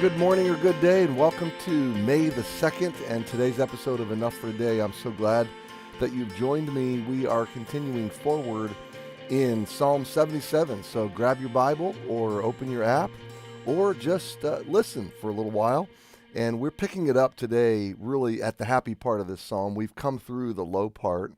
good morning or good day, and welcome to May the 2nd and today's episode of Enough for a Day. I'm so glad that you've joined me. We are continuing forward in Psalm 77, so grab your Bible or open your app or just listen for a little while. And we're picking it up today really at the happy part of this psalm. We've come through the low part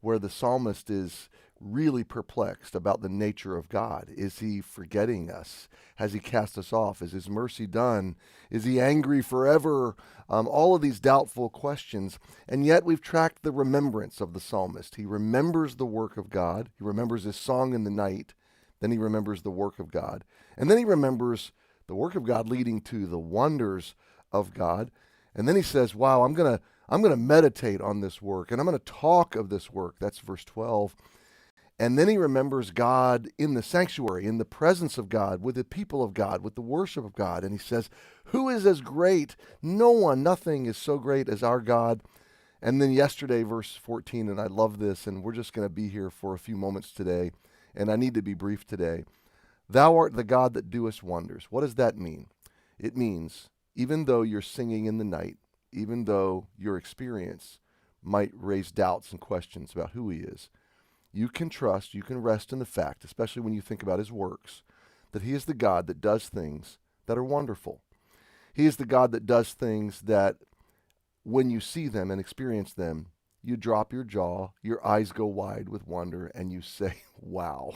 where the psalmist is really perplexed about the nature of God. Is he forgetting us? Has he cast us off? Is his mercy done? Is he angry forever? All of these doubtful questions. And yet we've tracked the remembrance of the psalmist. He remembers the work of God. He remembers his song in the night. Then he remembers the work of God. And then he remembers the work of God leading to the wonders of God. And then he says, wow, I'm going to meditate on this work, and I'm going to talk of this work. That's verse 12. And then he remembers God in the sanctuary, in the presence of God, with the people of God, with the worship of God. And he says, who is as great? No one, nothing is so great as our God. And then yesterday, verse 14, and I love this, and we're just going to be here for a few moments today, and I need to be brief today. Thou art the God that doest wonders. What does that mean? It means, even though you're singing in the night, even though your experience might raise doubts and questions about who he is, you can trust, you can rest in the fact, especially when you think about his works, that he is the God that does things that are wonderful. He is the God that does things that when you see them and experience them, you drop your jaw, your eyes go wide with wonder, and you say, wow,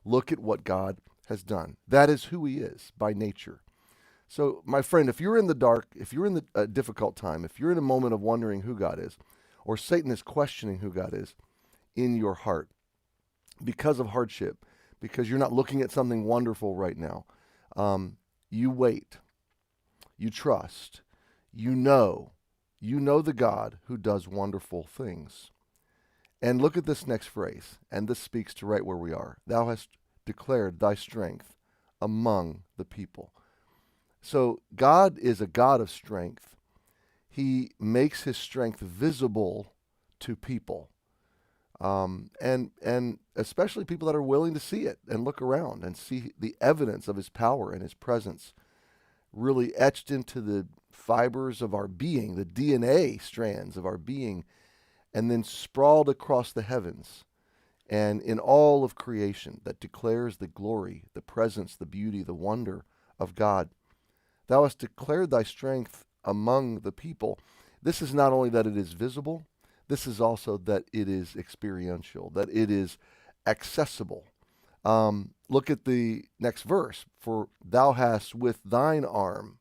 look at what God has done. That is who he is by nature. So, my friend, if you're in the dark, if you're in a difficult time, if you're in a moment of wondering who God is, or Satan is questioning who God is in your heart because of hardship, because you're not looking at something wonderful right now, you wait, you trust, you know the God who does wonderful things. And look at this next phrase, and this speaks to right where we are. Thou hast declared thy strength among the people. So God is a God of strength. He makes his strength visible to people, and especially people that are willing to see it and look around and see the evidence of his power and his presence really etched into the fibers of our being, the DNA strands of our being, and then sprawled across the heavens and in all of creation that declares the glory, the presence, the beauty, the wonder of God. Thou hast declared thy strength among the people. This is not only that it is visible, this is also that it is experiential, that it is accessible. Look at the next verse. For thou hast with thine arm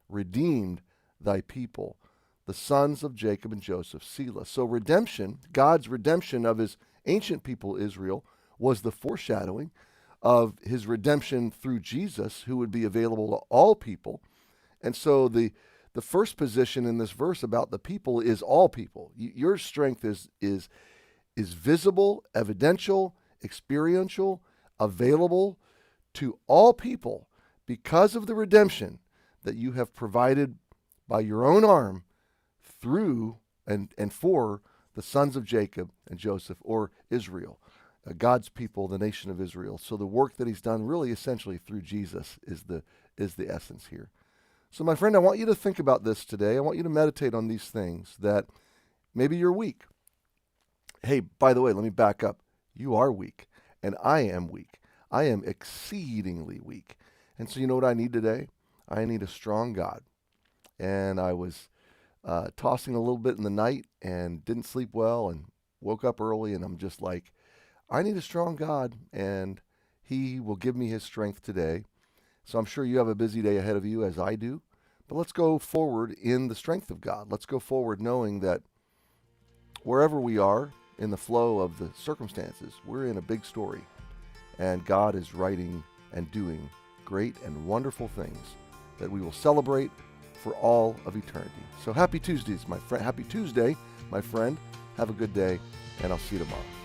redeemed thy people, the sons of Jacob and Joseph, Selah. So redemption, God's redemption of his ancient people Israel, was the foreshadowing of his redemption through Jesus, who would be available to all people. And so the first position in this verse about the people is all people. Your strength is visible, evidential, experiential, available to all people because of the redemption that you have provided by your own arm through and for the sons of Jacob and Joseph, or Israel, God's people, the nation of Israel. So the work that he's done really essentially through Jesus is the essence here. So my friend, I want you to think about this today. I want you to meditate on these things, that maybe you're weak. Hey, by the way, let me back up. You are weak, and I am weak. I am exceedingly weak. And so you know what I need today? I need a strong God. And I was tossing a little bit in the night and didn't sleep well and woke up early, and I'm just like, I need a strong God, and he will give me his strength today. So I'm sure you have a busy day ahead of you, as I do. But let's go forward in the strength of God. Let's go forward knowing that wherever we are in the flow of the circumstances, we're in a big story. And God is writing and doing great and wonderful things that we will celebrate for all of eternity. So happy Tuesdays, my friend. Happy Tuesday, my friend. Have a good day, and I'll see you tomorrow.